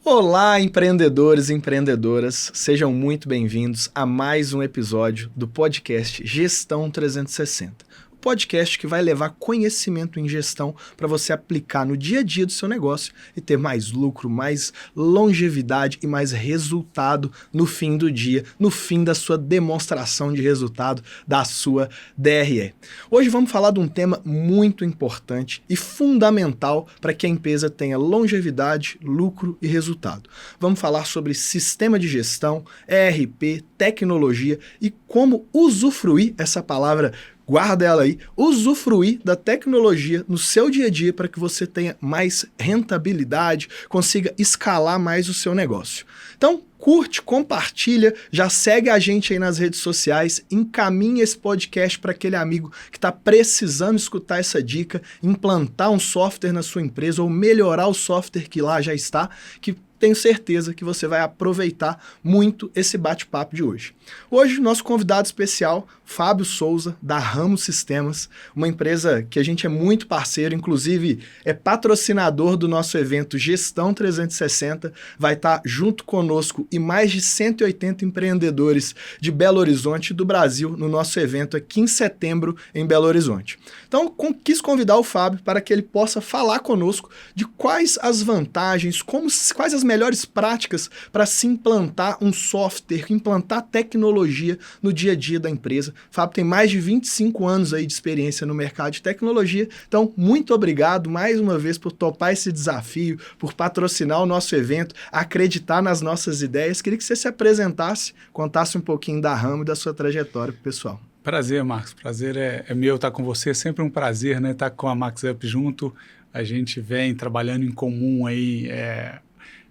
Olá, empreendedores e empreendedoras, sejam muito bem-vindos a mais um episódio do podcast Gestão 360. O podcast que vai levar conhecimento em gestão para você aplicar no dia a dia do seu negócio e ter mais lucro, mais longevidade e mais resultado no fim do dia, no fim da sua demonstração de resultado da sua DRE. Hoje vamos falar de um tema muito importante e fundamental para que a empresa tenha longevidade, lucro e resultado. Vamos falar sobre sistema de gestão, ERP, tecnologia e como usufruir, essa palavra guarda ela aí, usufruir da tecnologia no seu dia a dia para que você tenha mais rentabilidade, consiga escalar mais o seu negócio. Então, curte, compartilha, já segue a gente aí nas redes sociais, encaminha esse podcast para aquele amigo que está precisando escutar essa dica, implantar um software na sua empresa ou melhorar o software que lá já está, que tenho certeza que você vai aproveitar muito esse bate-papo de hoje. Hoje, nosso convidado especial, Fábio Souza, da Ramo Sistemas, uma empresa que a gente é muito parceiro, inclusive é patrocinador do nosso evento Gestão 360, vai estar junto conosco e mais de 180 empreendedores de Belo Horizonte e do Brasil no nosso evento aqui em setembro em Belo Horizonte. Então, quis convidar o Fábio para que ele possa falar conosco de quais as vantagens, quais as melhores práticas para se implantar um software, implantar tecnologia no dia a dia da empresa. O Fábio tem mais de 25 anos aí de experiência no mercado de tecnologia, então muito obrigado mais uma vez por topar esse desafio, por patrocinar o nosso evento, acreditar nas nossas ideias. Queria que você se apresentasse, contasse um pouquinho da Ramo e da sua trajetória pro pessoal. Prazer, Marcos. Prazer é meu estar com você. É sempre um prazer, né, estar com a MaxUp junto. A gente vem trabalhando em comum aí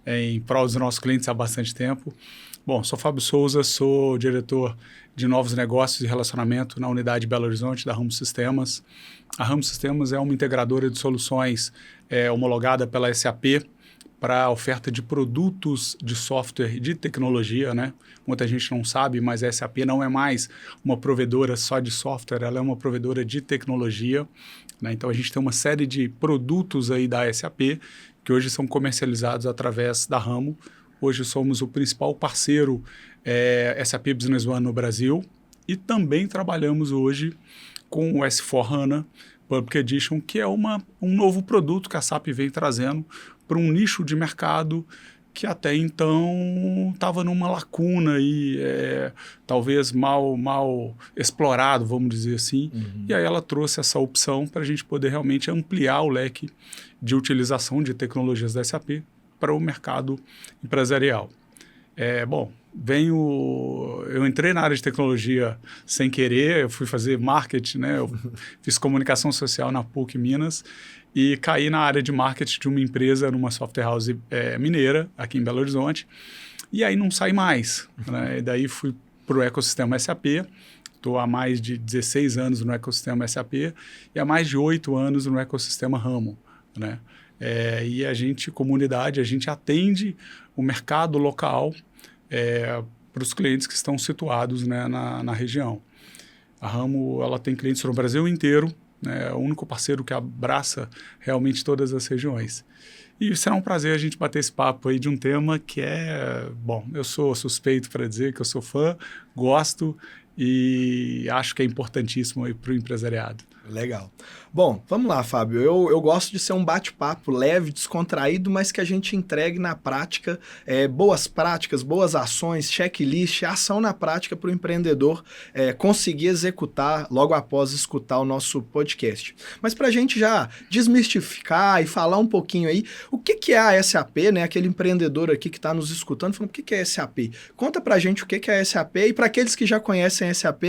em prol dos nossos clientes há bastante tempo. Bom, sou Fábio Souza, sou diretor de novos negócios e relacionamento na unidade Belo Horizonte da Ramo Sistemas. A Ramo Sistemas é uma integradora de soluções homologada pela SAP para a oferta de produtos de software e de tecnologia, né? Muita gente não sabe, mas a SAP não é mais uma provedora só de software, ela é uma provedora de tecnologia, né? Então a gente tem uma série de produtos aí da SAP que hoje são comercializados através da Ramo. Hoje somos o principal parceiro SAP Business One no Brasil e também trabalhamos hoje com o S/4HANA Public Edition, que é um novo produto que a SAP vem trazendo para um nicho de mercado que até então estava numa lacuna e talvez mal explorado, vamos dizer assim. Uhum. E aí ela trouxe essa opção para a gente poder realmente ampliar o leque de utilização de tecnologias da SAP para o mercado empresarial. Eu entrei na área de tecnologia sem querer, eu fui fazer marketing, né? Eu fiz comunicação social na PUC Minas e caí na área de marketing de uma empresa, numa software house mineira, aqui em Belo Horizonte, e aí não saí mais, né? E daí fui para o ecossistema SAP, estou há mais de 16 anos no ecossistema SAP e há mais de 8 anos no ecossistema Ramo, né? E a gente, comunidade, a gente atende o mercado local para os clientes que estão situados, né, na região. A Ramo ela tem clientes no Brasil inteiro, né, é o único parceiro que abraça realmente todas as regiões. E será um prazer a gente bater esse papo aí de um tema que eu sou suspeito para dizer que eu sou fã, gosto e acho que é importantíssimo aí para o empresariado. Legal. Bom, vamos lá, Fábio. Eu gosto de ser um bate-papo leve, descontraído, mas que a gente entregue na prática boas práticas, boas ações, checklist, ação na prática para o empreendedor conseguir executar logo após escutar o nosso podcast. Mas para a gente já desmistificar e falar um pouquinho aí, o que é a SAP, né? Aquele empreendedor aqui que está nos escutando, falando, o que é a SAP? Conta para a gente o que é a SAP e para aqueles que já conhecem a SAP,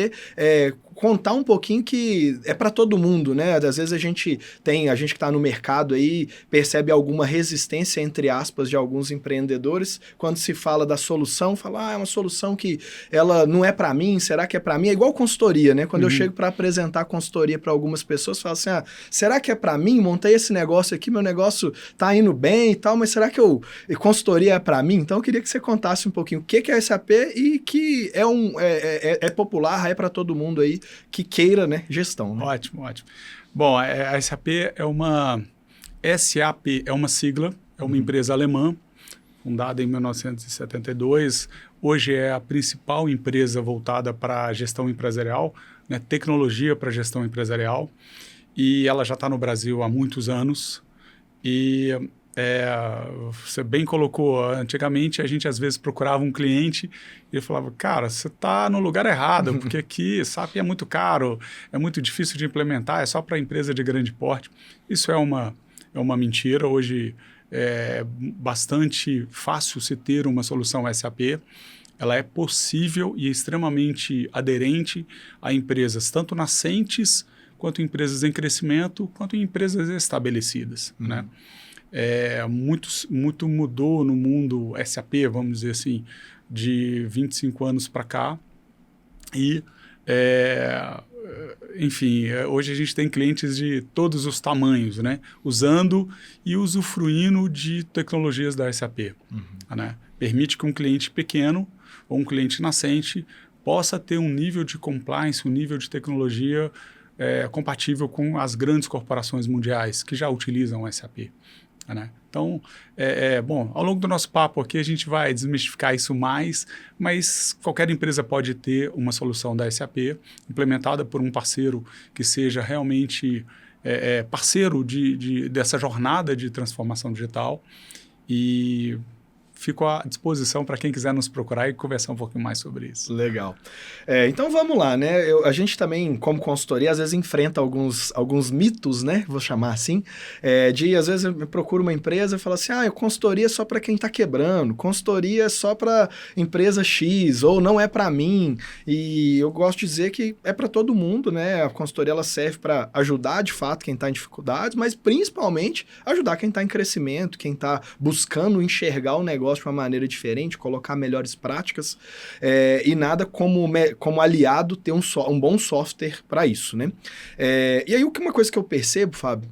contar um pouquinho que é para todo mundo, né? Às vezes a gente que está no mercado aí percebe alguma resistência, entre aspas, de alguns empreendedores quando se fala da solução, fala, é uma solução que ela não é para mim, será que é para mim? É igual consultoria, né? Quando eu chego para apresentar consultoria para algumas pessoas, falo assim, será que é para mim? Montei esse negócio aqui, meu negócio tá indo bem e tal, mas será que consultoria é para mim? Então eu queria que você contasse um pouquinho o que é SAP e que é popular, é para todo mundo aí que queira, né, gestão. Né? Ótimo. Bom, a SAP é uma sigla, é uma empresa alemã fundada em 1972. Hoje é a principal empresa voltada para a gestão empresarial, né, tecnologia para gestão empresarial. E ela já está no Brasil há muitos anos. E você bem colocou, antigamente a gente às vezes procurava um cliente e ele falava, cara, você está no lugar errado, porque aqui SAP é muito caro, é muito difícil de implementar, é só para empresa de grande porte. Isso é uma mentira. Hoje é bastante fácil se ter uma solução SAP. Ela é possível e extremamente aderente a empresas tanto nascentes, quanto empresas em crescimento, quanto em empresas estabelecidas, né? Muito mudou no mundo SAP, vamos dizer assim, de 25 anos para cá. E, enfim, hoje a gente tem clientes de todos os tamanhos, né? Usando e usufruindo de tecnologias da SAP. Né? Permite que um cliente pequeno ou um cliente nascente possa ter um nível de compliance, um nível de tecnologia compatível com as grandes corporações mundiais que já utilizam o SAP. Né? Então, bom, ao longo do nosso papo aqui a gente vai desmistificar isso mais, mas qualquer empresa pode ter uma solução da SAP implementada por um parceiro que seja realmente parceiro dessa jornada de transformação digital, e fico à disposição para quem quiser nos procurar e conversar um pouquinho mais sobre isso. Legal. Então vamos lá, né? A gente também, como consultoria, às vezes enfrenta alguns mitos, né? Vou chamar assim, às vezes eu procuro uma empresa e falo assim, consultoria é só para quem está quebrando, consultoria é só para empresa X, ou não é para mim. E eu gosto de dizer que é para todo mundo, né? A consultoria ela serve para ajudar, de fato, quem está em dificuldades, mas principalmente ajudar quem está em crescimento, quem está buscando enxergar o negócio de uma maneira diferente, colocar melhores práticas, e nada como aliado ter um bom software para isso, né? E aí uma coisa que eu percebo, Fábio,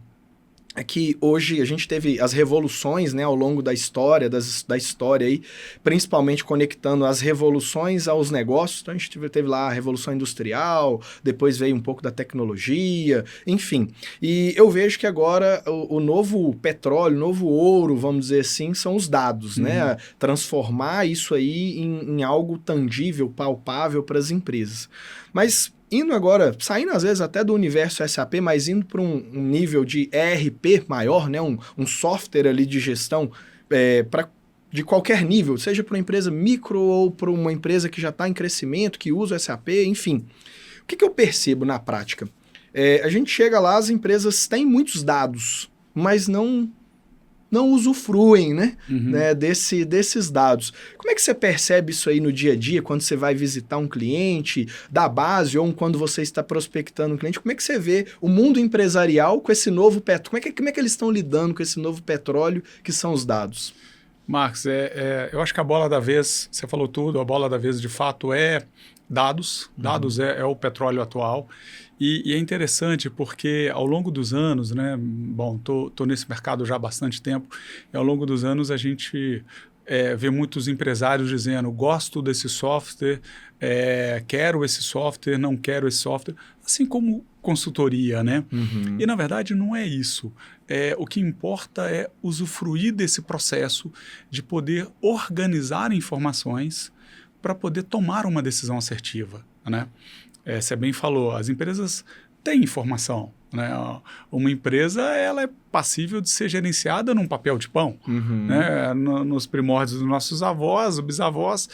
é que hoje a gente teve as revoluções, né, ao longo da história, da história aí, principalmente conectando as revoluções aos negócios. Então a gente teve lá a Revolução Industrial, depois veio um pouco da tecnologia, enfim. E eu vejo que agora o novo petróleo, o novo ouro, vamos dizer assim, são os dados, né? Transformar isso aí em algo tangível, palpável para as empresas. Mas indo agora, saindo às vezes até do universo SAP, mas indo para um nível de ERP maior, né? Um software ali de gestão de qualquer nível, seja para uma empresa micro ou para uma empresa que já está em crescimento, que usa o SAP, enfim. O que eu percebo na prática? A gente chega lá, as empresas têm muitos dados, mas não usufruem, né, desses dados. Como é que você percebe isso aí no dia a dia, quando você vai visitar um cliente da base ou quando você está prospectando um cliente? Como é que você vê o mundo empresarial com esse novo petróleo? Como é que eles estão lidando com esse novo petróleo que são os dados? Marcos, eu acho que a bola da vez, você falou tudo, a bola da vez de fato é dados. Dados é o petróleo atual. E é interessante porque ao longo dos anos, né, bom, tô nesse mercado já há bastante tempo, e ao longo dos anos a gente vê muitos empresários dizendo, gosto desse software, quero esse software, não quero esse software, assim como consultoria, né? E na verdade não é isso. O que importa é usufruir desse processo de poder organizar informações para poder tomar uma decisão assertiva, né? Você bem falou, as empresas têm informação, né? Uma empresa ela é passível de ser gerenciada num papel de pão. Né? Nos primórdios dos nossos avós, bisavós,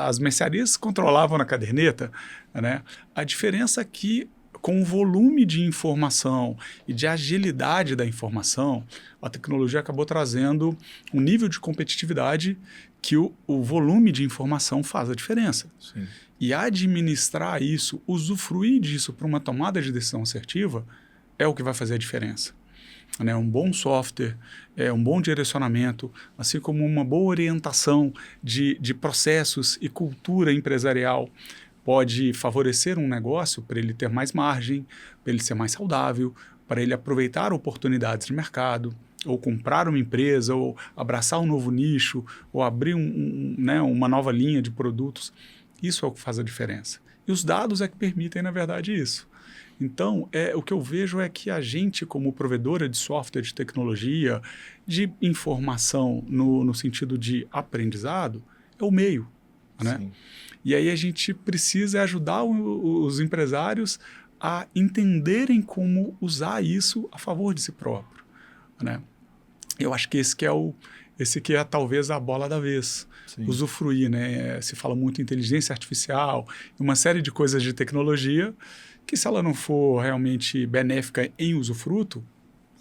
as mercearias controlavam na caderneta. Né? A diferença é que, com o volume de informação e de agilidade da informação, a tecnologia acabou trazendo um nível de competitividade que o volume de informação faz a diferença. Sim. E administrar isso, usufruir disso para uma tomada de decisão assertiva é o que vai fazer a diferença. Né? Um bom software, um bom direcionamento, assim como uma boa orientação de processos e cultura empresarial pode favorecer um negócio para ele ter mais margem, para ele ser mais saudável, para ele aproveitar oportunidades de mercado, ou comprar uma empresa, ou abraçar um novo nicho, ou abrir uma nova linha de produtos. Isso é o que faz a diferença. E os dados é que permitem, na verdade, isso. Então, o que eu vejo é que a gente, como provedora de software, de tecnologia, de informação no sentido de aprendizado, é o meio, né? Sim. E aí a gente precisa ajudar os empresários a entenderem como usar isso a favor de si próprio, né? Eu acho que esse que é talvez a bola da vez. Sim. Usufruir, né? Se fala muito em inteligência artificial, uma série de coisas de tecnologia que, se ela não for realmente benéfica em usufruto,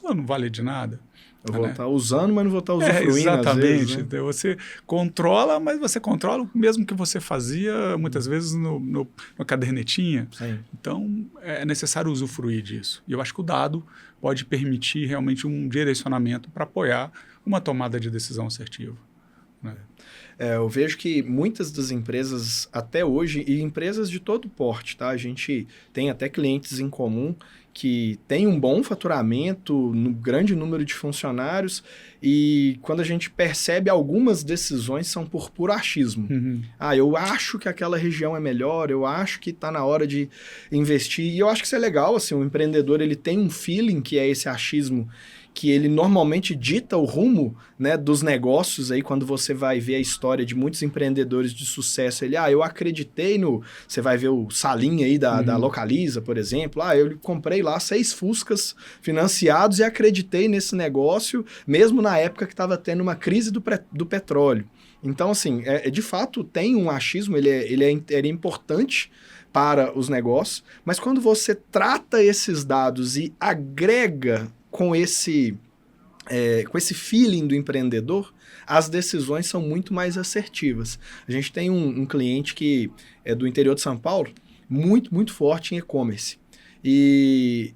ela não vale de nada. Eu vou estar usando, mas não vou estar usufruindo, exatamente. às vezes, né? Então, você controla, mas você controla o mesmo que você fazia muitas vezes no cadernetinha. Sim. Então, é necessário usufruir disso. E eu acho que o dado pode permitir realmente um direcionamento para apoiar uma tomada de decisão assertiva, né? Eu vejo que muitas das empresas, até hoje, e empresas de todo porte, tá? A gente tem até clientes em comum que têm um bom faturamento, no grande número de funcionários, e quando a gente percebe, algumas decisões são por puro achismo. Uhum. Eu acho que aquela região é melhor, eu acho que está na hora de investir, e eu acho que isso é legal, assim, o empreendedor ele tem um feeling que é esse achismo, que ele normalmente dita o rumo, né, dos negócios. Aí quando você vai ver a história de muitos empreendedores de sucesso, eu acreditei no... Você vai ver o Salim aí da Localiza, por exemplo. Eu comprei lá 6 Fuscas financiados e acreditei nesse negócio, mesmo na época que estava tendo uma crise do petróleo. Então, assim, de fato tem um achismo, ele é importante para os negócios, mas quando você trata esses dados e agrega com esse feeling do empreendedor, as decisões são muito mais assertivas. A gente tem um cliente que é do interior de São Paulo, muito, muito forte em e-commerce. E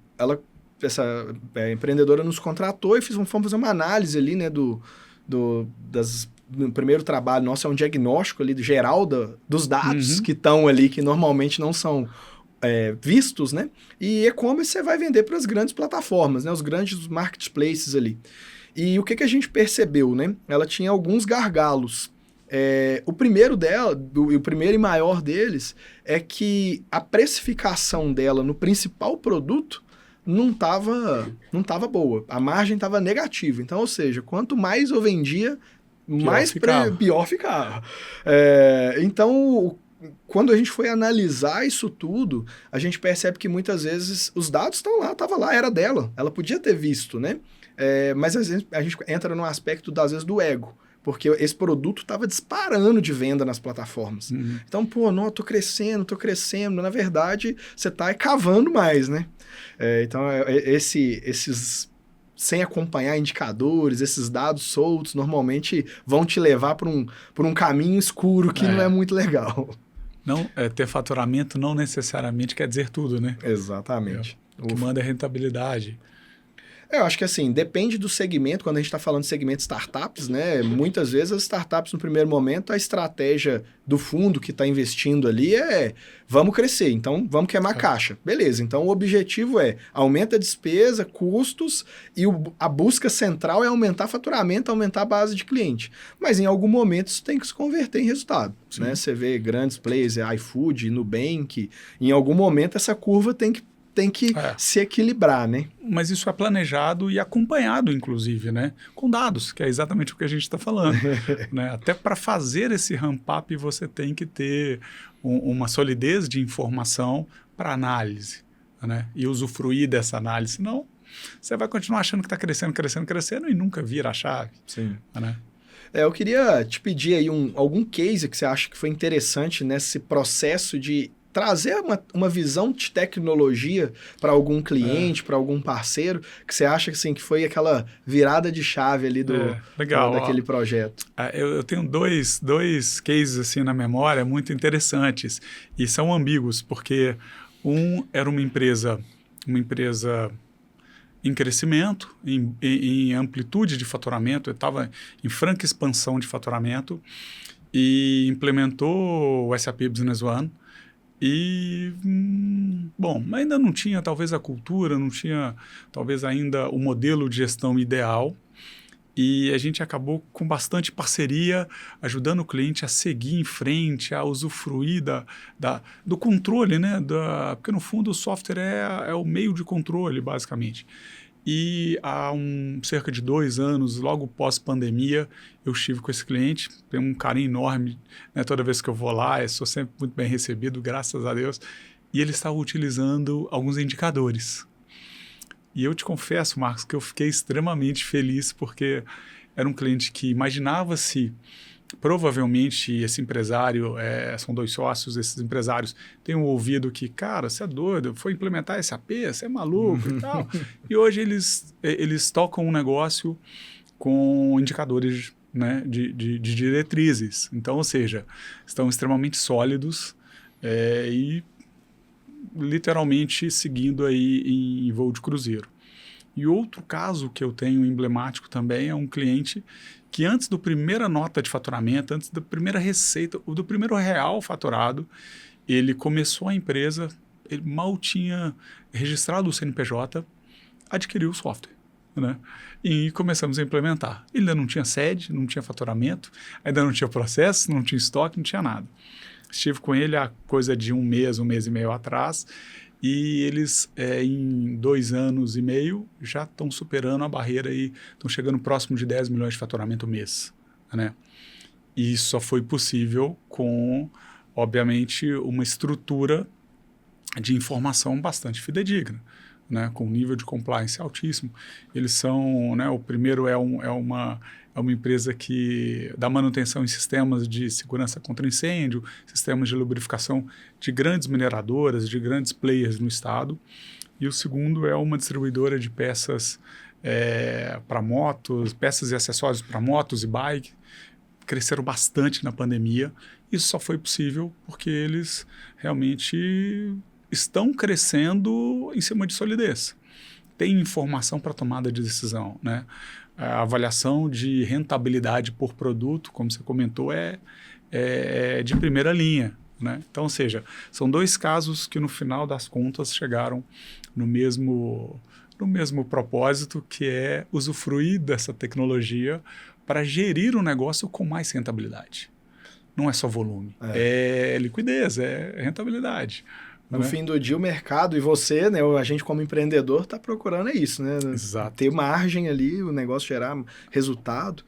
essa empreendedora nos contratou e fomos fazer uma análise ali, né, do primeiro trabalho nosso, é um diagnóstico ali geral dos dados que estão ali, que normalmente não são vistos, né? E e-commerce você vai vender para as grandes plataformas, né? Os grandes marketplaces ali. E o que a gente percebeu, né? Ela tinha alguns gargalos. O primeiro o primeiro e maior deles é que a precificação dela no principal produto não estava boa. A margem estava negativa. Então, ou seja, quanto mais eu vendia, pior ficava. Então, quando a gente foi analisar isso tudo, a gente percebe que muitas vezes os dados estavam lá, era dela. Ela podia ter visto, né? Mas às vezes a gente entra no aspecto, às vezes, do ego. Porque esse produto estava disparando de venda nas plataformas. Então, não, eu tô crescendo. Na verdade, você tá cavando mais, né? Então, esses... sem acompanhar indicadores, esses dados soltos, normalmente vão te levar para um caminho escuro que não é muito legal. Não, ter faturamento não necessariamente quer dizer tudo, né? Exatamente. O que manda é rentabilidade. Eu acho que assim, depende do segmento. Quando a gente está falando de segmento startups, né? Muitas vezes as startups, no primeiro momento, a estratégia do fundo que está investindo ali vamos crescer, então vamos queimar caixa. Beleza, então o objetivo aumenta a despesa, custos, e a busca central é aumentar faturamento, aumentar a base de cliente. Mas em algum momento isso tem que se converter em resultado, né? Você vê grandes players, iFood, Nubank, em algum momento essa curva tem que se equilibrar, né? Mas isso é planejado e acompanhado, inclusive, né? Com dados, que é exatamente o que a gente está falando. Né? Até para fazer esse ramp-up, você tem que ter uma solidez de informação para análise, né? E usufruir dessa análise. Senão, você vai continuar achando que está crescendo e nunca vira a chave. Sim. Né? Eu queria te pedir aí algum case que você acha que foi interessante nesse processo de trazer uma visão de tecnologia para algum cliente, para algum parceiro, que você acha assim, que foi aquela virada de chave ali daquele projeto. Eu tenho dois cases assim na memória muito interessantes e são ambíguos, porque um era uma empresa em crescimento, em amplitude de faturamento, estava em franca expansão de faturamento e implementou o SAP Business One. E, ainda não tinha talvez a cultura, não tinha talvez ainda o modelo de gestão ideal. E a gente acabou com bastante parceria, ajudando o cliente a seguir em frente, a usufruir do controle, né? Porque, no fundo, o software é o meio de controle, basicamente. E há cerca de 2 anos, logo pós-pandemia, eu estive com esse cliente, tenho um carinho enorme, né? Toda vez que eu vou lá, eu sou sempre muito bem recebido, graças a Deus. E ele estava utilizando alguns indicadores. E eu te confesso, Marcos, que eu fiquei extremamente feliz, porque era um cliente que imaginava-se, provavelmente esse empresário, são 2 sócios, esses empresários têm ouvido que, cara, você é doido, foi implementar SAP, você é maluco e tal. E hoje eles tocam um negócio com indicadores, né, de diretrizes. Então, ou seja, estão extremamente sólidos e literalmente seguindo aí em voo de cruzeiro. E outro caso que eu tenho emblemático também é um cliente que antes da primeira nota de faturamento, antes da primeira receita, ou do primeiro real faturado, ele começou a empresa, ele mal tinha registrado o CNPJ, adquiriu o software, né? E começamos a implementar. Ele ainda não tinha sede, não tinha faturamento, ainda não tinha processo, não tinha estoque, não tinha nada. Estive com ele há coisa de 1 mês e meio atrás, e eles, em 2 anos e meio, já estão superando a barreira e estão chegando próximo de 10 milhões de faturamento mês, né? E isso só foi possível com, obviamente, uma estrutura de informação bastante fidedigna, né? Com um nível de compliance altíssimo. Eles são, né, o primeiro é uma empresa que dá manutenção em sistemas de segurança contra incêndio, sistemas de lubrificação de grandes mineradoras, de grandes players no estado. E o segundo é uma distribuidora de peças para motos, peças e acessórios para motos e bike. Cresceram bastante na pandemia. Isso só foi possível porque eles realmente estão crescendo em cima de solidez. Tem informação para tomada de decisão, né? A avaliação de rentabilidade por produto, como você comentou, é de primeira linha, né? Então, ou seja, são 2 casos que no final das contas chegaram no mesmo propósito, que é usufruir dessa tecnologia para gerir o negócio com mais rentabilidade. Não é só volume, é liquidez, é rentabilidade. No fim do dia, o mercado e você, né, a gente como empreendedor, está procurando isso, né? Exato. Ter margem ali, o negócio gerar resultado.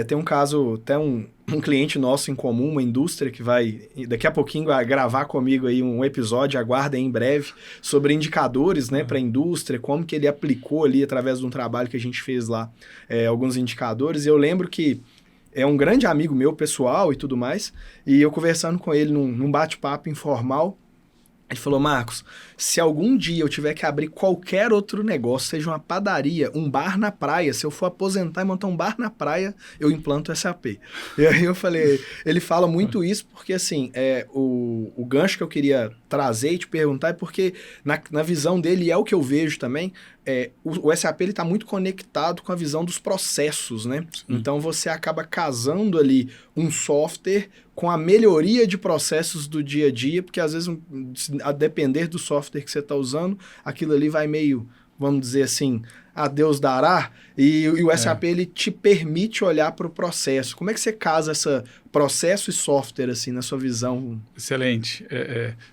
Tem um caso, até um cliente nosso em comum, uma indústria que vai, daqui a pouquinho, gravar comigo aí um episódio, aguardem em breve, sobre indicadores, né, para a indústria, como que ele aplicou ali, através de um trabalho que a gente fez lá, alguns indicadores. E eu lembro que é um grande amigo meu, pessoal e tudo mais, e eu conversando com ele num bate-papo informal, ele falou: Marcos, se algum dia eu tiver que abrir qualquer outro negócio, seja uma padaria, um bar na praia, se eu for aposentar e montar um bar na praia, eu implanto SAP. E aí eu falei, ele fala muito isso porque, assim, o gancho que eu queria trazer e te perguntar é porque, na visão dele, e é o que eu vejo também, o SAP está muito conectado com a visão dos processos, né? Sim. Então você acaba casando ali um software com a melhoria de processos do dia a dia, porque às vezes, a depender do software que você está usando, aquilo ali vai meio, vamos dizer assim, a Deus dará, e o SAP ele te permite olhar para o processo. Como é que você casa esse processo e software, assim, na sua visão? Excelente.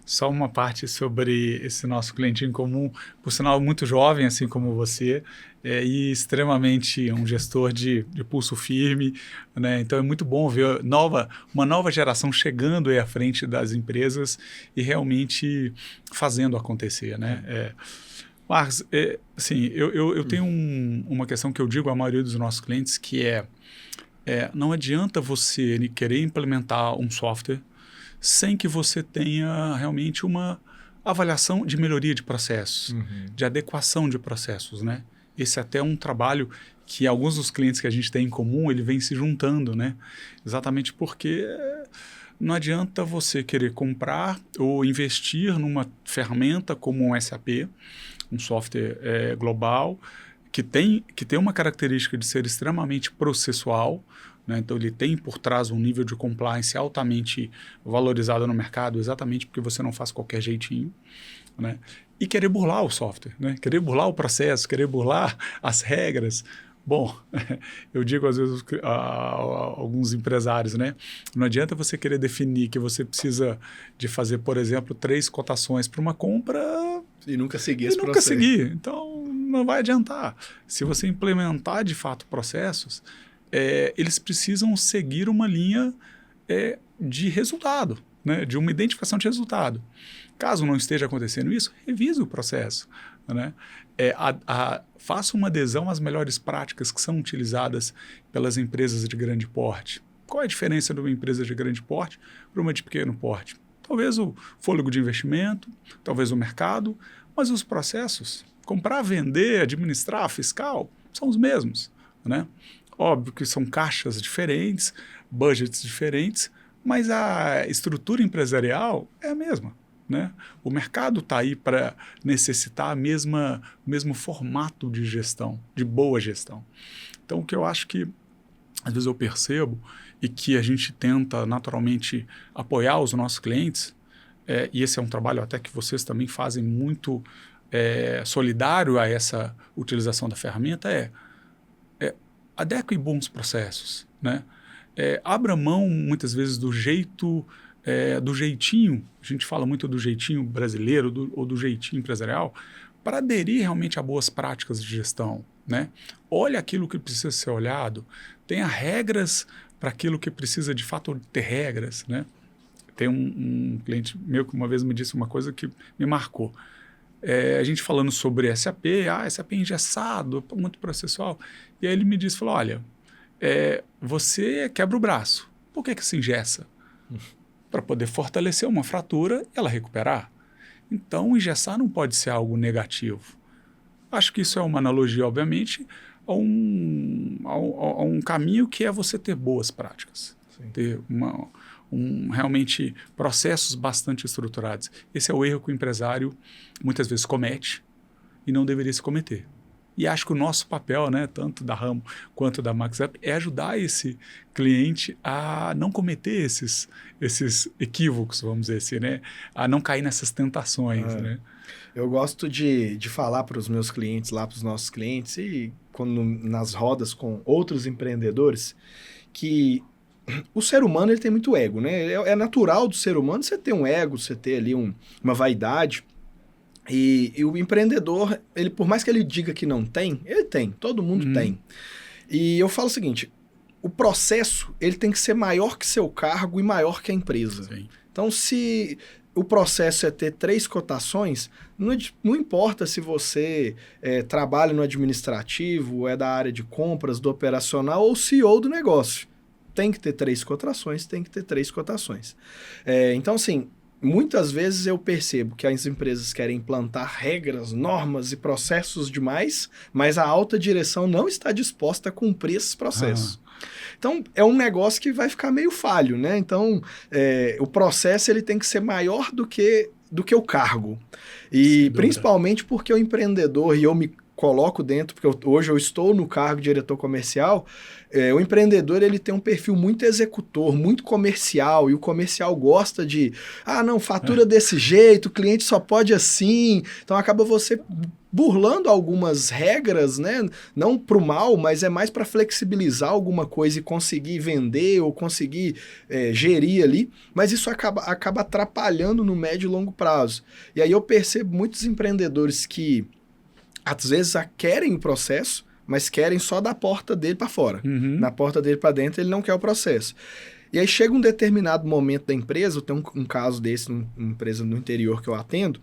Só uma parte sobre esse nosso cliente em comum, por sinal muito jovem, assim como você, e extremamente um gestor de pulso firme, né? Então é muito bom ver uma nova geração chegando aí à frente das empresas e realmente fazendo acontecer, né? Marcos, assim, eu tenho uma questão que eu digo à maioria dos nossos clientes, que não adianta você querer implementar um software sem que você tenha realmente uma avaliação de melhoria de processos, de adequação de processos, né? Esse é até um trabalho que alguns dos clientes que a gente tem em comum, ele vem se juntando, né? Exatamente porque não adianta você querer comprar ou investir numa ferramenta como um SAP, um software global, que tem uma característica de ser extremamente processual, né? Então ele tem por trás um nível de compliance altamente valorizado no mercado, exatamente porque você não faz qualquer jeitinho, né? E querer burlar o software, né? Querer burlar o processo, querer burlar as regras, Bom, eu digo às vezes a alguns empresários, né? Não adianta você querer definir que você precisa de fazer, por exemplo, 3 cotações para uma compra E nunca seguir e esse nunca processo. seguir. Então, não vai adiantar. Se você implementar de fato processos, eles precisam seguir uma linha de resultado, né? De uma identificação de resultado. Caso não esteja acontecendo isso, revise o processo, né? Faça uma adesão às melhores práticas que são utilizadas pelas empresas de grande porte. Qual é a diferença de uma empresa de grande porte para uma de pequeno porte? Talvez o fôlego de investimento, talvez o mercado, mas os processos, comprar, vender, administrar, fiscal, são os mesmos, né? Óbvio que são caixas diferentes, budgets diferentes, mas a estrutura empresarial é a mesma, né? O mercado está aí para necessitar o mesmo formato de gestão, de boa gestão. Então, o que eu acho que, às vezes eu percebo, e que a gente tenta naturalmente apoiar os nossos clientes, e esse é um trabalho até que vocês também fazem muito solidário a essa utilização da ferramenta, adeque bons processos, né? Abra mão, muitas vezes, do jeitinho, a gente fala muito do jeitinho brasileiro ou do jeitinho empresarial, para aderir realmente a boas práticas de gestão, né? Olhe aquilo que precisa ser olhado, tenha regras para aquilo que precisa de fato ter regras, né? Tem um cliente meu que uma vez me disse uma coisa que me marcou. A gente falando sobre SAP, SAP é engessado, muito processual. E aí ele me disse, falou, olha, você quebra o braço. Por que se engessa? Para poder fortalecer uma fratura e ela recuperar. Então, engessar não pode ser algo negativo. Acho que isso é uma analogia, obviamente, a um caminho que é você ter boas práticas. Sim. Ter realmente processos bastante estruturados. Esse é o erro que o empresário muitas vezes comete e não deveria se cometer. E acho que o nosso papel, né, tanto da Ramo quanto da MaxUp, é ajudar esse cliente a não cometer esses equívocos, vamos dizer assim, né? A não cair nessas tentações, né? Eu gosto de falar para os meus clientes, lá para os nossos clientes, e quando nas rodas com outros empreendedores, que o ser humano ele tem muito ego, né? É natural do ser humano você ter um ego, você ter ali uma vaidade. E o empreendedor, ele, por mais que ele diga que não tem, ele tem, todo mundo tem. E eu falo o seguinte, o processo ele tem que ser maior que seu cargo e maior que a empresa. Sim. Então, se o processo é ter 3 cotações, não importa se você trabalha no administrativo, é da área de compras, do operacional ou CEO do negócio. Tem que ter 3 cotações, tem que ter 3 cotações. Então, assim, muitas vezes eu percebo que as empresas querem implantar regras, normas e processos demais, mas a alta direção não está disposta a cumprir esses processos. Então, é um negócio que vai ficar meio falho, né? Então, o processo ele tem que ser maior do que o cargo. E principalmente porque o empreendedor, e eu me coloco dentro, porque hoje eu estou no cargo de diretor comercial, o empreendedor ele tem um perfil muito executor, muito comercial, e o comercial gosta de, não, fatura desse jeito, o cliente só pode assim, então acaba você burlando algumas regras, né? Não para o mal, mas é mais para flexibilizar alguma coisa e conseguir vender ou conseguir gerir ali, mas isso acaba atrapalhando no médio e longo prazo. E aí eu percebo muitos empreendedores que às vezes querem o processo, mas querem só da porta dele para fora. Na porta dele para dentro, ele não quer o processo. E aí chega um determinado momento da empresa, eu tenho um caso desse numa empresa no interior que eu atendo,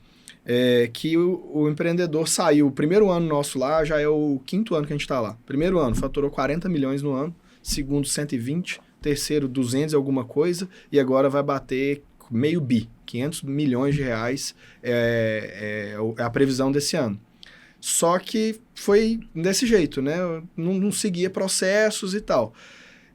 que o empreendedor saiu, o primeiro ano nosso lá, já é o 5º ano que a gente está lá. Primeiro ano, faturou 40 milhões no ano, segundo 120, terceiro 200 e alguma coisa, e agora vai bater meio bi, 500 milhões de reais é a previsão desse ano. Só que foi desse jeito, né? Não seguia processos e tal.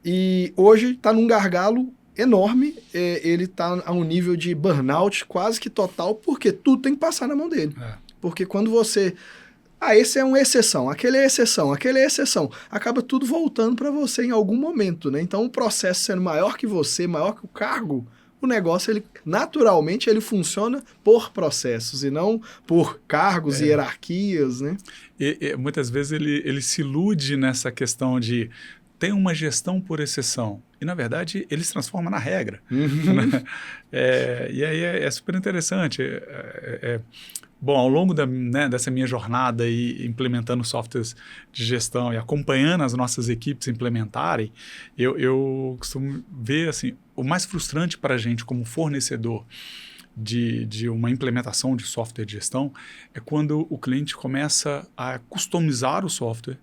E hoje está num gargalo enorme, ele está a um nível de burnout quase que total, porque tudo tem que passar na mão dele. Porque quando você... esse é uma exceção, aquele é exceção, aquele é exceção. Acaba tudo voltando para você em algum momento, né? Então o processo sendo maior que você, maior que o cargo, o negócio, ele naturalmente, ele funciona por processos e não por cargos e hierarquias, né? E muitas vezes ele se ilude nessa questão de tem uma gestão por exceção. E, na verdade, ele se transforma na regra. Né? E aí é super interessante. Bom, ao longo dessa minha jornada aí, implementando softwares de gestão e acompanhando as nossas equipes implementarem, eu costumo ver assim, o mais frustrante para a gente como fornecedor de uma implementação de software de gestão é quando o cliente começa a customizar o software,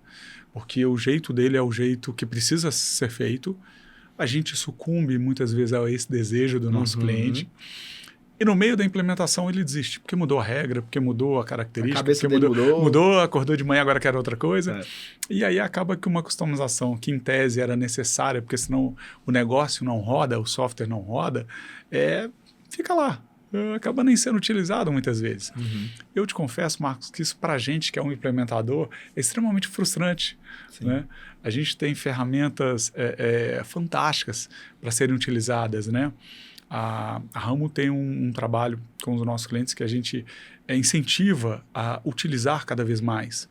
porque o jeito dele é o jeito que precisa ser feito. A gente sucumbe muitas vezes a esse desejo do nosso cliente. E no meio da implementação ele desiste, porque mudou a regra, porque mudou a característica, A cabeça porque dele mudou, acordou de manhã, agora quer outra coisa. E aí acaba que uma customização que em tese era necessária, porque senão o negócio não roda, o software não roda, fica lá. Acaba nem sendo utilizado muitas vezes. Eu te confesso, Marcos, que isso para a gente que é um implementador é extremamente frustrante. Né? A gente tem ferramentas fantásticas para serem utilizadas, né? A Ramo tem um trabalho com os nossos clientes que a gente incentiva a utilizar cada vez mais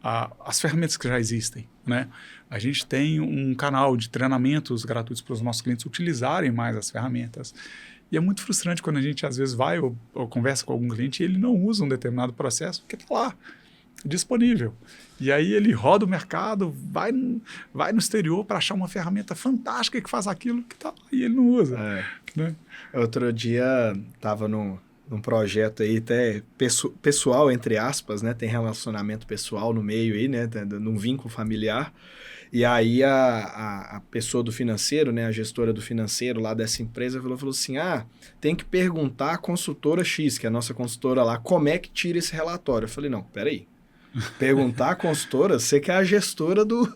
as ferramentas que já existem. Né? A gente tem um canal de treinamentos gratuitos para os nossos clientes utilizarem mais as ferramentas. E é muito frustrante quando a gente, às vezes, vai ou conversa com algum cliente e ele não usa um determinado processo, porque está lá, disponível. E aí ele roda o mercado, vai no exterior para achar uma ferramenta fantástica que faz aquilo que está lá e ele não usa. Né? Outro dia, estava num projeto aí até pessoal, entre aspas, né? Tem relacionamento pessoal no meio aí, né? Num vínculo familiar. E aí a pessoa do financeiro, né, a gestora do financeiro lá dessa empresa falou assim, tem que perguntar à consultora X, que é a nossa consultora lá, como é que tira esse relatório. Eu falei, não, peraí. Perguntar à consultora, você que é a gestora do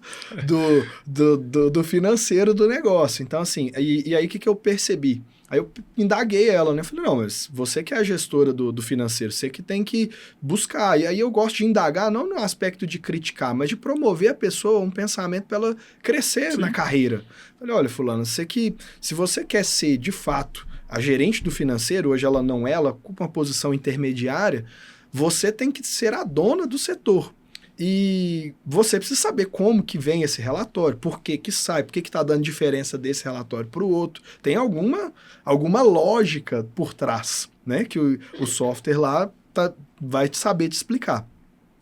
financeiro do negócio. Então, assim, e aí o que eu percebi? Aí eu indaguei ela, né? Falei, não, mas você que é a gestora do financeiro, você que tem que buscar. E aí eu gosto de indagar, não no aspecto de criticar, mas de promover a pessoa um pensamento para ela crescer na carreira. Falei, olha, fulano, se você quer ser, de fato, a gerente do financeiro, hoje ela não é, ela ocupa uma posição intermediária, você tem que ser a dona do setor. E você precisa saber como que vem esse relatório, por que que sai, por que que está dando diferença desse relatório para o outro. Tem alguma lógica por trás, né? Que o software lá vai saber te explicar.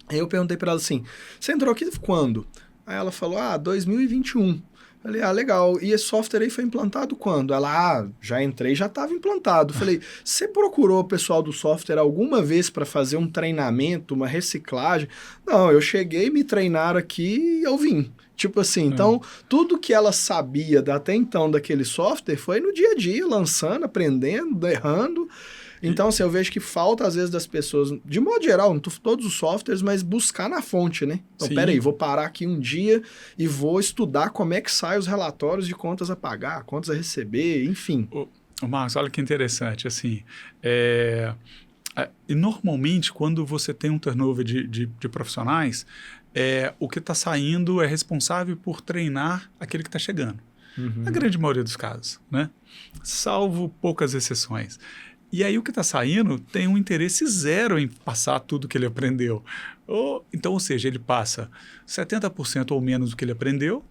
Aí eu perguntei para ela assim, você entrou aqui quando? Aí ela falou, 2021. Falei, legal. E esse software aí foi implantado quando? Ela, já entrei, já estava implantado. Falei, você procurou o pessoal do software alguma vez para fazer um treinamento, uma reciclagem? Não, eu cheguei, me treinaram aqui e eu vim. Tipo assim, então, tudo que ela sabia até então daquele software foi no dia a dia, lançando, aprendendo, errando. Então, assim, eu vejo que falta, às vezes, das pessoas, de modo geral, não tô todos os softwares, mas buscar na fonte, né? Então, peraí, vou parar aqui um dia e vou estudar como é que saem os relatórios de contas a pagar, contas a receber, enfim. Marcos, olha que interessante, assim, e normalmente, quando você tem um turnover de profissionais, o que está saindo é responsável por treinar aquele que está chegando. Na grande maioria dos casos, né? Salvo poucas exceções. E aí o que está saindo tem um interesse zero em passar tudo que ele aprendeu. Ou seja, ele passa 70% ou menos do que ele aprendeu,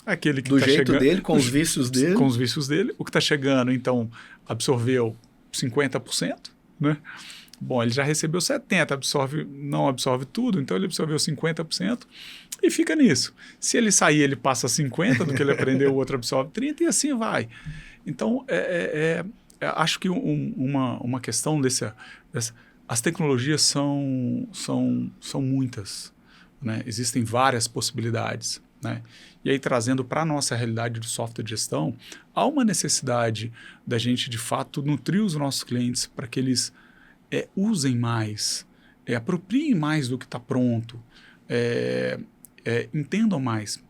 aquele que do tá jeito chegando, dele, com os vícios dele. Com os vícios dele. O que está chegando, então, absorveu 50%, né? Bom, ele já recebeu 70%, não absorve tudo, então ele absorveu 50% e fica nisso. Se ele sair, ele passa 50% do que ele aprendeu, o outro absorve 30% e assim vai. Então, acho que uma questão as tecnologias são muitas, né? Existem várias possibilidades, né? E aí, trazendo para a nossa realidade de software de gestão, há uma necessidade da gente, de fato, nutrir os nossos clientes para que eles usem mais, apropriem mais do que está pronto, entendam mais.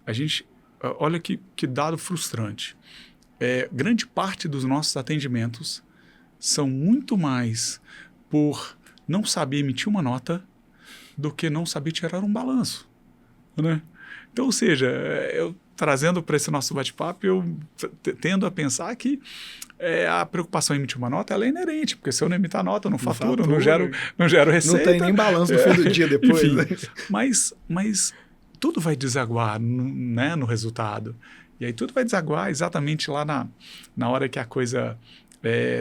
A gente, olha que dado frustrante. Grande parte dos nossos atendimentos são muito mais por não saber emitir uma nota do que não saber tirar um balanço, né? Então, ou seja, eu trazendo para esse nosso bate-papo, eu tendo a pensar que a preocupação em emitir uma nota ela é inerente, porque se eu não emitir a nota, eu não faturo, não gero receita. Não tem nem balanço no fim do dia depois. Enfim, né? mas tudo vai desaguar no resultado. E aí tudo vai desaguar exatamente lá na hora que a coisa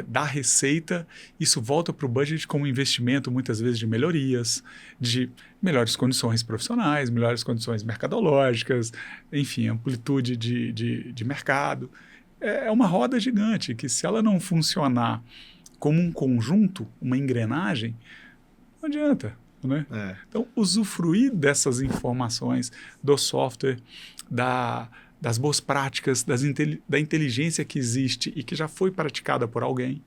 dá receita, isso volta para o budget como investimento, muitas vezes, de melhorias, de melhores condições profissionais, melhores condições mercadológicas, enfim, amplitude de mercado. É uma roda gigante que, se ela não funcionar como um conjunto, uma engrenagem, não adianta. Né? Então, usufruir dessas informações do software, das boas práticas, da inteligência que existe e que já foi praticada por alguém,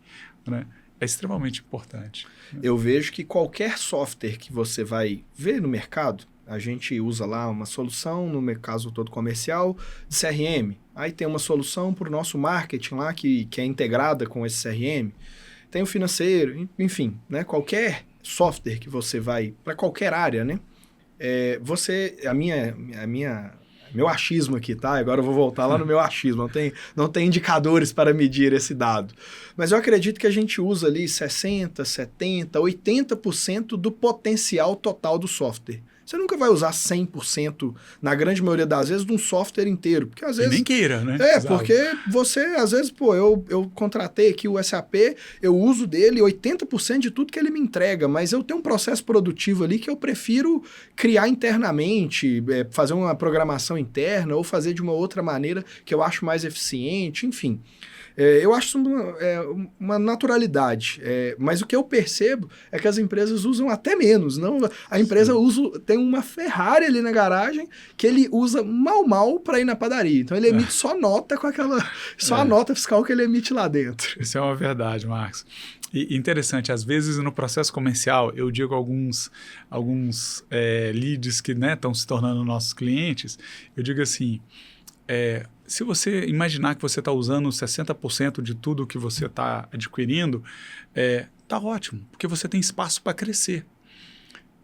né? É extremamente importante. Eu vejo que qualquer software que você vai ver no mercado, a gente usa lá uma solução, no caso todo comercial, de CRM. Aí tem uma solução para o nosso marketing lá, que é integrada com esse CRM. Tem o financeiro, enfim, né? Qualquer software que você vai, para qualquer área, né? Meu achismo aqui, tá? Agora eu vou voltar lá no meu achismo. Não tem indicadores para medir esse dado. Mas eu acredito que a gente usa ali 60%, 70%, 80% do potencial total do software. Você nunca vai usar 100%, na grande maioria das vezes, de um software inteiro. Porque às vezes... E nem queira, né? Porque você, às vezes, eu contratei aqui o SAP, eu uso dele 80% de tudo que ele me entrega, mas eu tenho um processo produtivo ali que eu prefiro criar internamente, fazer uma programação interna ou fazer de uma outra maneira que eu acho mais eficiente, enfim. Eu acho uma naturalidade, mas o que eu percebo é que as empresas usam até menos. Não? A empresa tem uma Ferrari ali na garagem que ele usa mal para ir na padaria. Então ele emite só nota com a nota fiscal que ele emite lá dentro. Isso é uma verdade, Marcos. E interessante, às vezes no processo comercial, eu digo alguns leads que estão se tornando nossos clientes, eu digo assim, se você imaginar que você está usando 60% de tudo que você está adquirindo, está ótimo, porque você tem espaço para crescer.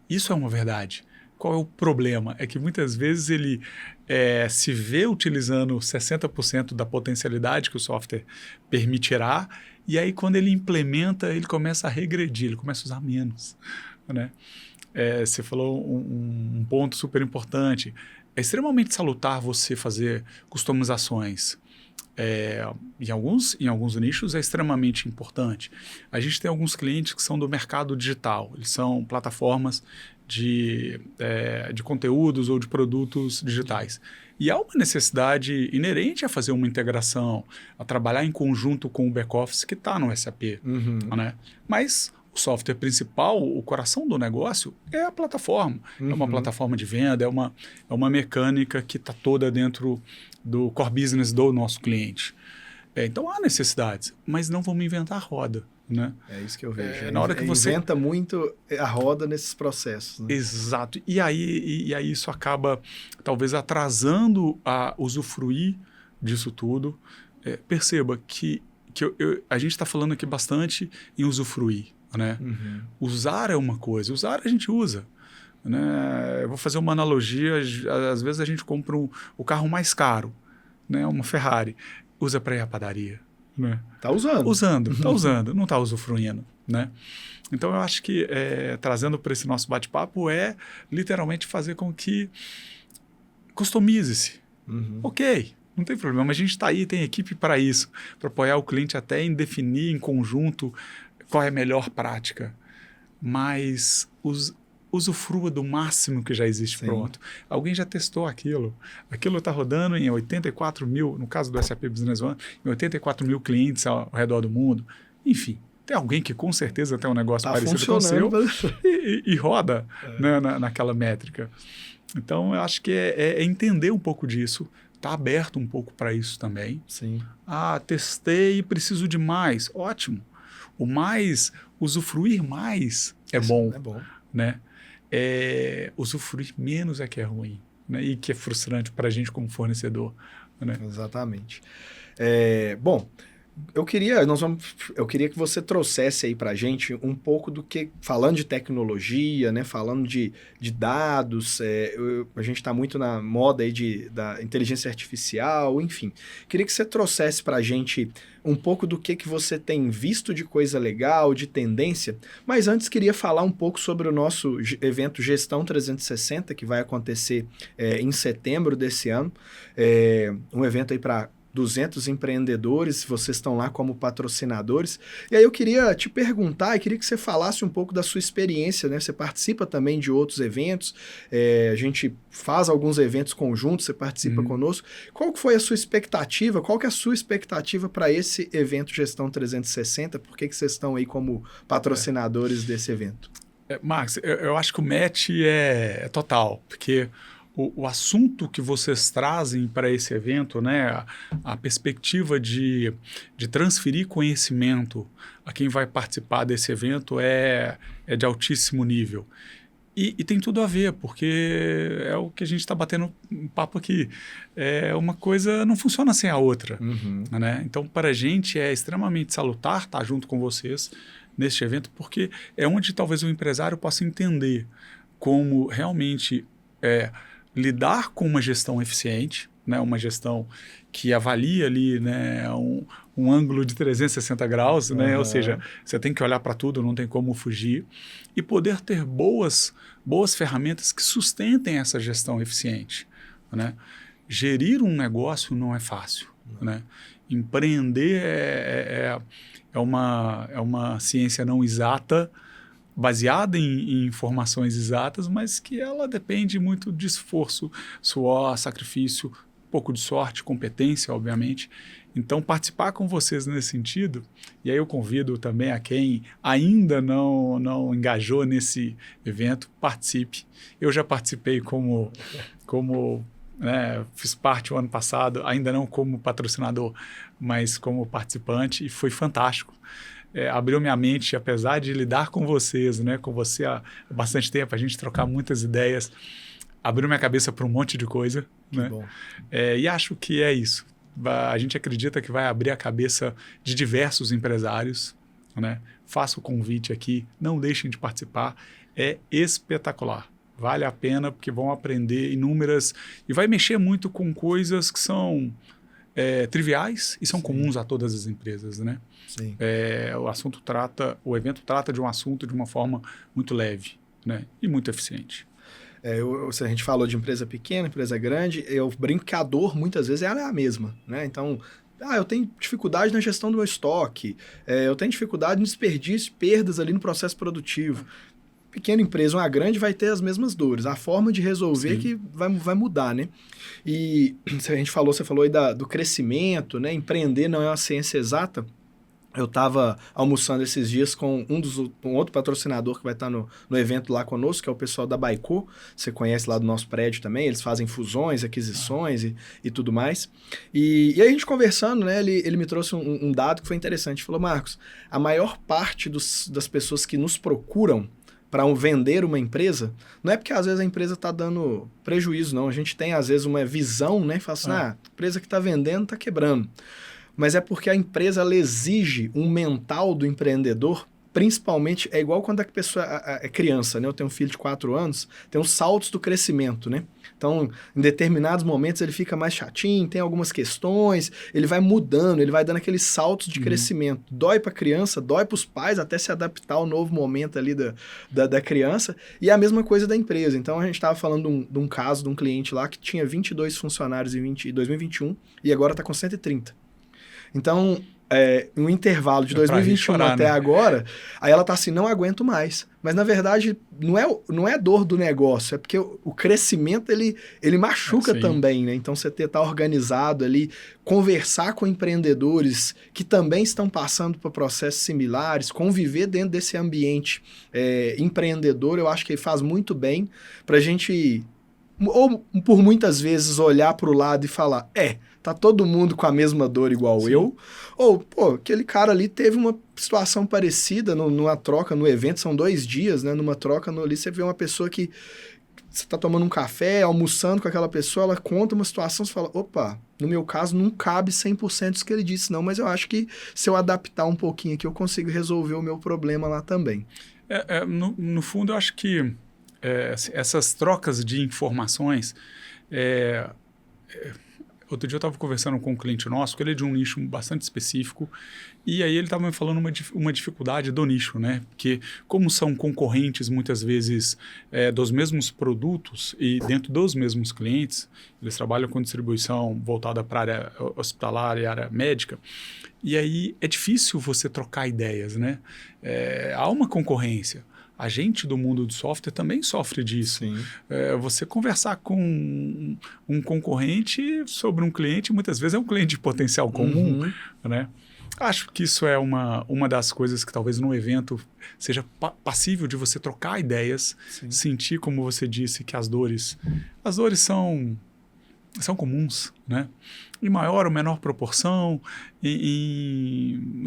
Isso é uma verdade. Qual é o problema? É que muitas vezes ele se vê utilizando 60% da potencialidade que o software permitirá, e aí quando ele implementa, ele começa a regredir, ele começa a usar menos. Né? Você falou um ponto super importante. É extremamente salutar você fazer customizações. Em alguns nichos é extremamente importante. A gente tem alguns clientes que são do mercado digital. Eles são plataformas de conteúdos ou de produtos digitais. E há uma necessidade inerente a fazer uma integração, a trabalhar em conjunto com o back-office que está no SAP. Né? Mas o software principal, o coração do negócio, é a plataforma. É uma plataforma de venda, é uma mecânica que está toda dentro do core business do nosso cliente. Então há necessidades, mas não vamos inventar a roda. Né? É isso que eu vejo. Na hora que você inventa muito a roda nesses processos. Né? Exato. E aí isso acaba talvez atrasando a usufruir disso tudo. Perceba que a gente está falando aqui bastante em usufruir. Né? Usar é uma coisa, usar a gente usa. Né? Eu vou fazer uma analogia, às vezes a gente compra o carro mais caro, né? Uma Ferrari, usa para ir à padaria. Né? Tá usando. Tá usando, não está usufruindo. Né? Então eu acho que trazendo para esse nosso bate-papo literalmente fazer com que customize-se. Ok, não tem problema, mas a gente está aí, tem equipe para isso, para apoiar o cliente até em definir em conjunto qual é a melhor prática, mas usufrua do máximo que já existe. Sim. Pronto. Alguém já testou aquilo está rodando em 84 mil, no caso do SAP Business One, em 84 mil clientes ao redor do mundo. Enfim, tem alguém que com certeza tem um negócio parecido com o seu e roda né, naquela métrica. Então, eu acho que é entender um pouco disso, estar aberto um pouco para isso também. Sim. Testei e preciso de mais. Ótimo. Usufruir mais é bom. É bom. Né? Usufruir menos é que é ruim, né? E que é frustrante para a gente como fornecedor. Né? Exatamente. Bom, eu queria que você trouxesse aí para a gente um pouco do que, falando de tecnologia, né, falando de dados, a gente está muito na moda aí da inteligência artificial, enfim. Queria que você trouxesse para a gente um pouco do que você tem visto de coisa legal, de tendência, mas antes queria falar um pouco sobre o nosso evento Gestão 360, que vai acontecer em setembro desse ano, um evento aí para 200 empreendedores, vocês estão lá como patrocinadores. E aí eu queria te perguntar, e queria que você falasse um pouco da sua experiência, né? Você participa também de outros eventos, a gente faz alguns eventos conjuntos, você participa conosco. Qual que foi a sua expectativa? Qual que é a sua expectativa para esse evento Gestão 360? Por que vocês estão aí como patrocinadores desse evento? Max, eu acho que o match é total, porque o assunto que vocês trazem para esse evento, né, a perspectiva de transferir conhecimento a quem vai participar desse evento é de altíssimo nível. E tem tudo a ver, porque é o que a gente está batendo um papo aqui. Uma coisa não funciona sem a outra. Né? Então, para a gente é extremamente salutar estar junto com vocês neste evento, porque é onde talvez o empresário possa entender como realmente lidar com uma gestão eficiente, né, uma gestão que avalia ali, né, um ângulo de 360 graus, né, ou seja, você tem que olhar para tudo, não tem como fugir, e poder ter boas ferramentas que sustentem essa gestão eficiente. Né? Gerir um negócio não é fácil. Né? Empreender é uma ciência não exata, baseada em informações exatas, mas que ela depende muito de esforço, suor, sacrifício, um pouco de sorte, competência, obviamente. Então, participar com vocês nesse sentido, e aí eu convido também a quem ainda não engajou nesse evento, participe. Eu já participei como fiz parte o ano passado, ainda não como patrocinador, mas como participante, e foi fantástico. Abriu minha mente, apesar de lidar com vocês, né, com você há bastante tempo, a gente trocar muitas ideias, abriu minha cabeça para um monte de coisa. Né? Bom. E acho que é isso. A gente acredita que vai abrir a cabeça de diversos empresários. Né? Faço o convite aqui, não deixem de participar, é espetacular. Vale a pena porque vão aprender inúmeras... E vai mexer muito com coisas que são triviais e são comuns a todas as empresas, né? Sim. O evento trata de um assunto de uma forma muito leve, né? E muito eficiente. Se a gente falou de empresa pequena, empresa grande, eu brinco que a dor muitas vezes ela é a mesma, né? Então, eu tenho dificuldade na gestão do meu estoque, eu tenho dificuldade no desperdício, perdas ali no processo produtivo. Pequena empresa, uma grande, vai ter as mesmas dores. A forma de resolver que vai mudar, né? E você falou aí do crescimento, né? Empreender não é uma ciência exata. Eu estava almoçando esses dias com um outro patrocinador que vai estar no evento lá conosco, que é o pessoal da Baico. Você conhece lá do nosso prédio também, eles fazem fusões, aquisições e tudo mais. E aí a gente conversando, né, ele me trouxe um dado que foi interessante. Ele falou, Marcos, a maior parte das pessoas que nos procuram para vender uma empresa, não é porque às vezes a empresa está dando prejuízo, não. A gente tem às vezes uma visão, né, e fala assim, a empresa que está vendendo está quebrando. Mas é porque a empresa ela exige um mental do empreendedor, principalmente, é igual quando a pessoa é criança, né? Eu tenho um filho de 4 anos, tem os saltos do crescimento, né? Então, em determinados momentos ele fica mais chatinho, tem algumas questões, ele vai mudando, ele vai dando aqueles saltos de crescimento. Dói para a criança, dói para os pais até se adaptar ao novo momento ali da criança, e é a mesma coisa da empresa. Então, a gente estava falando de um caso de um cliente lá que tinha 22 funcionários em 2021 e agora está com 130. Então, um intervalo de 2021 chorar, até agora, aí ela tá assim, não aguento mais. Mas, na verdade, não é dor do negócio, é porque o crescimento, ele machuca também, né? Então, você tá organizado ali, conversar com empreendedores que também estão passando por processos similares, conviver dentro desse ambiente empreendedor, eu acho que faz muito bem pra gente, ou por muitas vezes, olhar pro lado e falar, tá todo mundo com a mesma dor igual eu, ou, aquele cara ali teve uma situação parecida numa troca no evento, são 2 dias, né, numa troca ali você vê uma pessoa que você está tomando um café, almoçando com aquela pessoa, ela conta uma situação, você fala, opa, no meu caso não cabe 100% isso que ele disse não, mas eu acho que se eu adaptar um pouquinho aqui, eu consigo resolver o meu problema lá também. No fundo, eu acho que essas trocas de informações... Outro dia eu estava conversando com um cliente nosso, que ele é de um nicho bastante específico, e aí ele estava me falando uma dificuldade do nicho, né? Porque como são concorrentes muitas vezes dos mesmos produtos e dentro dos mesmos clientes, eles trabalham com distribuição voltada para a área hospitalar e área médica, e aí é difícil você trocar ideias, né? Há uma concorrência. A gente do mundo do software também sofre disso. Você conversar com um concorrente sobre um cliente, muitas vezes é um cliente de potencial comum, né? Acho que isso é uma das coisas que talvez no evento seja passível de você trocar ideias, sentir, como você disse, que as dores são comuns, né? Em maior ou menor proporção,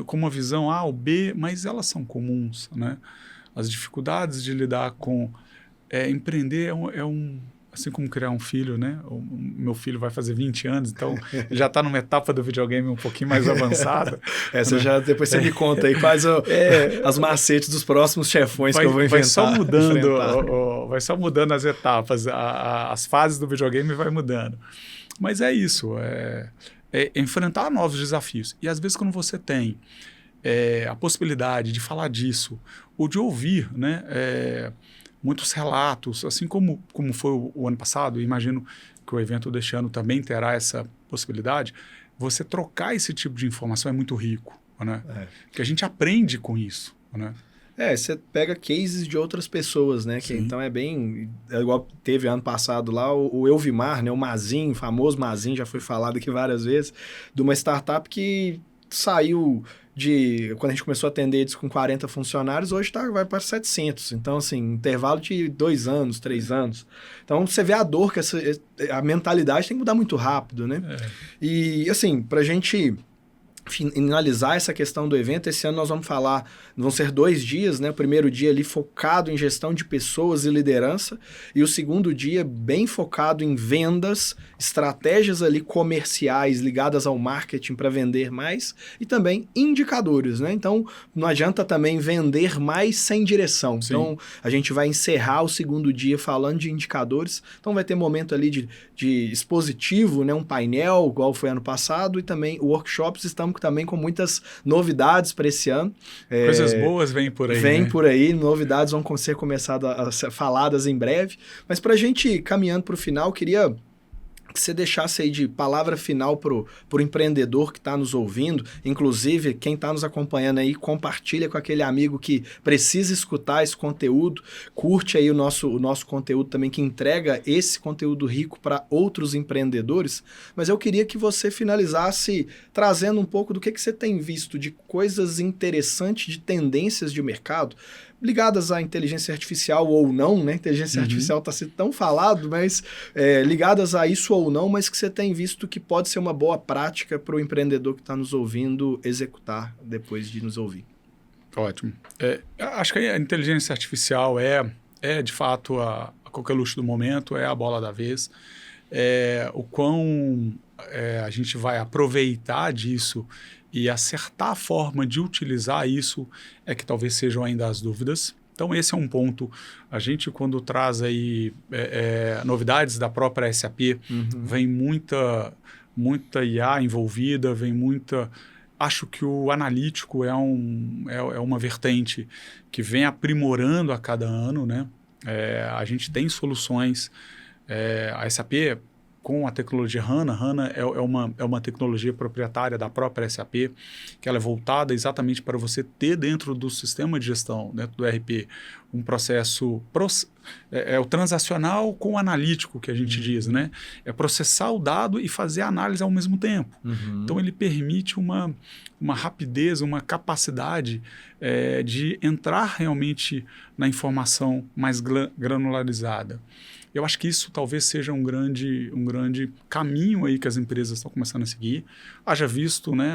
com uma visão A ou B, mas elas são comuns, né? As dificuldades de lidar com... empreender assim como criar um filho, né? O meu filho vai fazer 20 anos, então ele já está numa etapa do videogame um pouquinho mais avançada. Depois você me conta aí quais as macetes dos próximos chefões que eu vou inventar. Vai só mudando as etapas, as fases do videogame vai mudando. Mas é isso, enfrentar novos desafios. E às vezes quando você tem a possibilidade de falar disso, ou de ouvir, né, muitos relatos, assim como foi o ano passado, imagino que o evento deste ano também terá essa possibilidade, você trocar esse tipo de informação é muito rico, né? Porque a gente aprende com isso, né? Você pega cases de outras pessoas, né? Que então igual teve ano passado lá o Elvimar, né? O Mazinho, o famoso Mazinho, já foi falado aqui várias vezes, de uma startup que saiu quando a gente começou a atender eles com 40 funcionários, hoje vai para 700. Então, assim, intervalo de 2 anos, 3 anos. Então, você vê a dor, que a mentalidade tem que mudar muito rápido, né? E, assim, para a gente finalizar essa questão do evento, esse ano nós vão ser 2 dias, né? O primeiro dia ali focado em gestão de pessoas e liderança, e o segundo dia bem focado em vendas, estratégias ali comerciais ligadas ao marketing para vender mais, e também indicadores, né? Então, não adianta também vender mais sem direção. Então, a gente vai encerrar o segundo dia falando de indicadores, então vai ter momento ali de expositivo, né? Um painel, igual foi ano passado, e também workshops. Estamos também com muitas novidades para esse ano. Coisas boas vêm por aí. Vêm por aí, novidades vão ser começadas a ser faladas em breve. Mas para a gente caminhando para o final, queria que você deixasse aí de palavra final pro empreendedor que está nos ouvindo. Inclusive, quem está nos acompanhando aí, compartilha com aquele amigo que precisa escutar esse conteúdo, curte aí o nosso conteúdo também, que entrega esse conteúdo rico para outros empreendedores. Mas eu queria que você finalizasse trazendo um pouco do que você tem visto de coisas interessantes, de tendências de mercado, ligadas à inteligência artificial ou não, né? Inteligência artificial está sendo tão falado, mas ligadas a isso ou não, mas que você tem visto que pode ser uma boa prática para o empreendedor que está nos ouvindo executar depois de nos ouvir. Ótimo. Acho que a inteligência artificial é de fato a coqueluche do momento, é a bola da vez. O quão a gente vai aproveitar disso e acertar a forma de utilizar isso é que talvez sejam ainda as dúvidas. Então, esse é um ponto. A gente, quando traz aí novidades da própria SAP, vem muita IA envolvida, vem muita... Acho que o analítico é uma vertente que vem aprimorando a cada ano, né? A gente tem soluções. A SAP... com a tecnologia HANA. HANA é uma tecnologia proprietária da própria SAP, que ela é voltada exatamente para você ter dentro do sistema de gestão, dentro do ERP, um processo... o transacional com o analítico, que a gente diz, né? É processar o dado e fazer a análise ao mesmo tempo. Então, ele permite uma rapidez, uma capacidade de entrar realmente na informação mais granularizada. Eu acho que isso talvez seja um grande caminho aí que as empresas estão começando a seguir. Haja visto, né,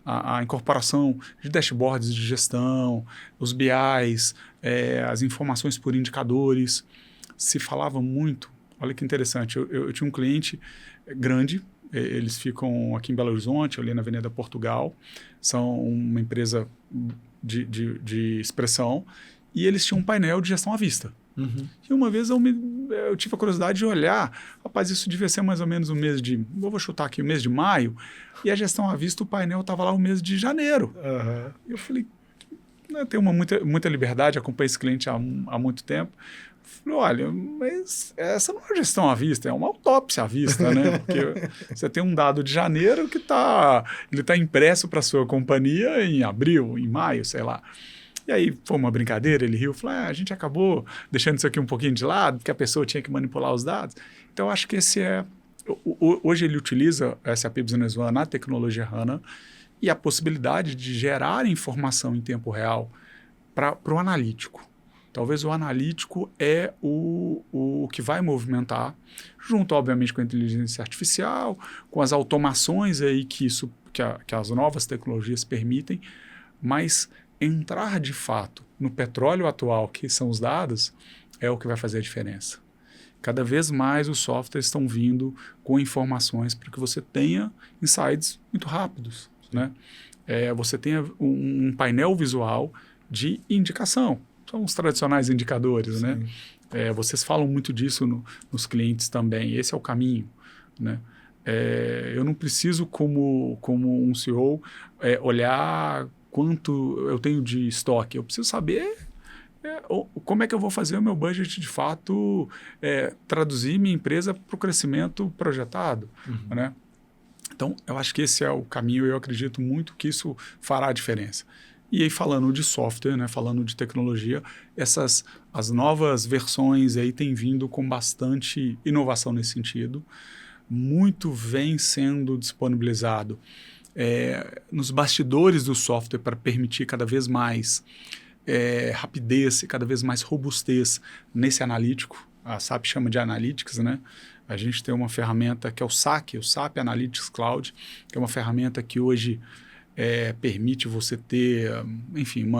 a incorporação de dashboards de gestão, os BIs, as informações por indicadores. se falava muito, olha que interessante, eu tinha um cliente grande, eles ficam aqui em Belo Horizonte, ali na Avenida Portugal, são uma empresa de expressão, e eles tinham um painel de gestão à vista. Uhum. E uma vez eu tive a curiosidade de olhar, rapaz, isso devia ser mais ou menos o mês de, vou chutar aqui, o mês de maio, e a gestão à vista, o painel estava lá o mês de janeiro. Uhum. Eu falei, eu tenho muita liberdade, acompanho esse cliente há muito tempo. Falei, olha, mas essa não é gestão à vista, é uma autópsia à vista, né? Porque você tem um dado de janeiro que ele tá impresso para sua companhia em abril, em maio, sei lá. E aí foi uma brincadeira, ele riu, falou, a gente acabou deixando isso aqui um pouquinho de lado, porque a pessoa tinha que manipular os dados. Então, eu acho que hoje ele utiliza SAP Business One na tecnologia HANA e a possibilidade de gerar informação em tempo real para o analítico. Talvez o analítico é o que vai movimentar, junto, obviamente, com a inteligência artificial, com as automações aí que as novas tecnologias permitem, mas entrar de fato no petróleo atual, que são os dados, é o que vai fazer a diferença. Cada vez mais os softwares estão vindo com informações para que você tenha insights muito rápidos, né? Você tenha um painel visual de indicação. São os tradicionais indicadores, né? Vocês falam muito disso nos clientes também. Esse é o caminho, né? Eu não preciso, como um CEO, olhar quanto eu tenho de estoque. Eu preciso saber como é que eu vou fazer o meu budget de fato, traduzir minha empresa para o crescimento projetado, né? Então, eu acho que esse é o caminho e eu acredito muito que isso fará a diferença. E aí, falando de software, né, falando de tecnologia, as novas versões aí têm vindo com bastante inovação nesse sentido. Muito vem sendo disponibilizado nos bastidores do software para permitir cada vez mais rapidez e cada vez mais robustez nesse analítico. A SAP chama de Analytics, né? A gente tem uma ferramenta que é o SAC, o SAP Analytics Cloud, que é uma ferramenta que hoje permite você ter, enfim,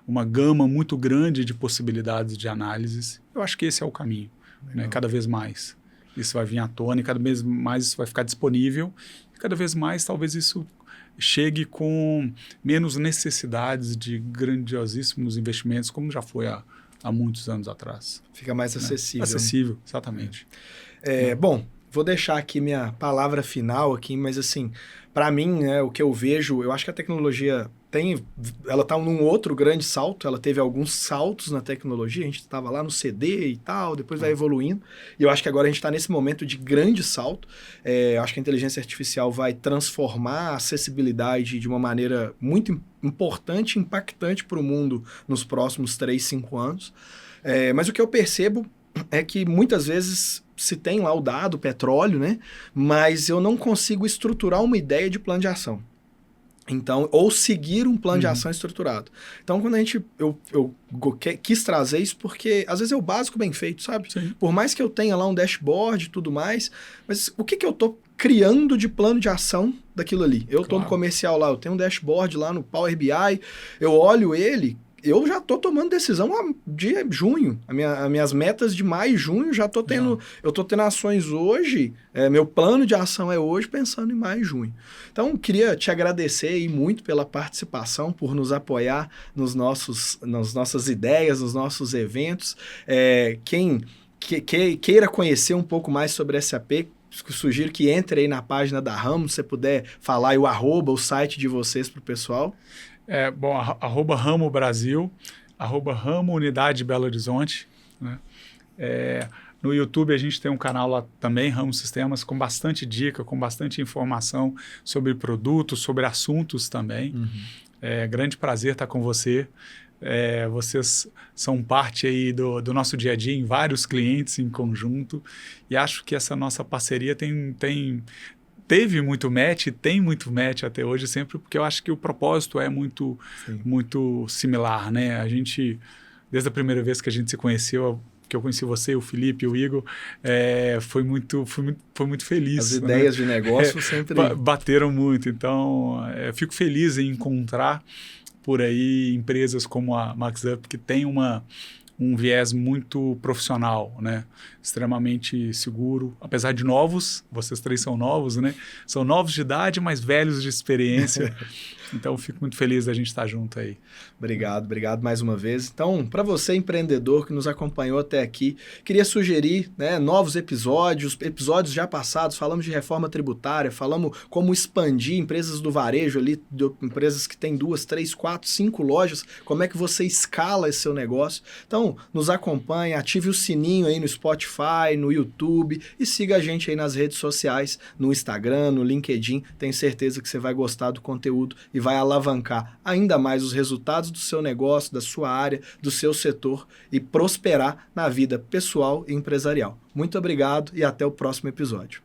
uma gama muito grande de possibilidades de análises. Eu acho que esse é o caminho, né? Cada vez mais isso vai vir à tona e cada vez mais isso vai ficar disponível. E cada vez mais talvez isso chegue com menos necessidades de grandiosíssimos investimentos, como já foi há muitos anos atrás. Fica mais acessível. Acessível, exatamente. Bom, vou deixar aqui minha palavra final aqui, mas assim, para mim, o que eu vejo, eu acho que a tecnologia ela está num outro grande salto, ela teve alguns saltos na tecnologia, a gente estava lá no CD e tal, depois vai evoluindo, e eu acho que agora a gente está nesse momento de grande salto. Eu acho que a inteligência artificial vai transformar a acessibilidade de uma maneira muito importante, impactante para o mundo nos próximos 3, 5 anos. Mas o que eu percebo é que muitas vezes se tem lá o dado, o petróleo, né? Mas eu não consigo estruturar uma ideia de plano de ação. Então, ou seguir um plano de ação estruturado. Então, quando eu quis trazer isso, porque às vezes é o básico bem feito, sabe? Sim. Por mais que eu tenha lá um dashboard e tudo mais, mas o que eu tô criando de plano de ação daquilo ali? Eu tô no comercial lá, eu tenho um dashboard lá no Power BI, eu olho ele, eu já tô tomando decisão de junho. As minhas metas de maio e junho já tô tendo. Eu tô tendo ações hoje. Meu plano de ação é hoje pensando em maio e junho. Então, queria te agradecer aí muito pela participação, por nos apoiar nas nossas ideias, nos nossos eventos. Quem queira conhecer um pouco mais sobre SAP, sugiro que entre aí na página da Ramo, se você puder falar aí o site de vocês para o pessoal. Bom, @Ramo Brasil, @Ramo Unidade Belo Horizonte, né? No YouTube a gente tem um canal lá também, Ramo Sistemas, com bastante dica, com bastante informação sobre produtos, sobre assuntos também. Grande prazer estar com você. Vocês são parte aí do nosso dia a dia em vários clientes em conjunto e acho que essa nossa parceria teve muito match, tem muito match até hoje, sempre porque eu acho que o propósito é muito similar, né? A gente, desde a primeira vez que a gente se conheceu, que eu conheci você, o Felipe, o Igor, foi muito feliz. As ideias de negócio sempre bateram muito, então fico feliz em encontrar por aí empresas como a MaxUp, que tem uma um viés muito profissional, né? Extremamente seguro, apesar de novos, vocês três são novos, né? São novos de idade, mas velhos de experiência. Então, fico muito feliz da gente estar junto aí. Obrigado mais uma vez. Então, para você, empreendedor que nos acompanhou até aqui, queria sugerir, né, novos episódios já passados, falamos de reforma tributária, falamos como expandir empresas do varejo ali, empresas que têm 2, 3, 4, 5 lojas, como é que você escala esse seu negócio. Então, nos acompanhe, ative o sininho aí no Spotify, no YouTube e siga a gente aí nas redes sociais, no Instagram, no LinkedIn. Tenho certeza que você vai gostar do conteúdo e vai alavancar ainda mais os resultados do seu negócio, da sua área, do seu setor e prosperar na vida pessoal e empresarial. Muito obrigado e até o próximo episódio.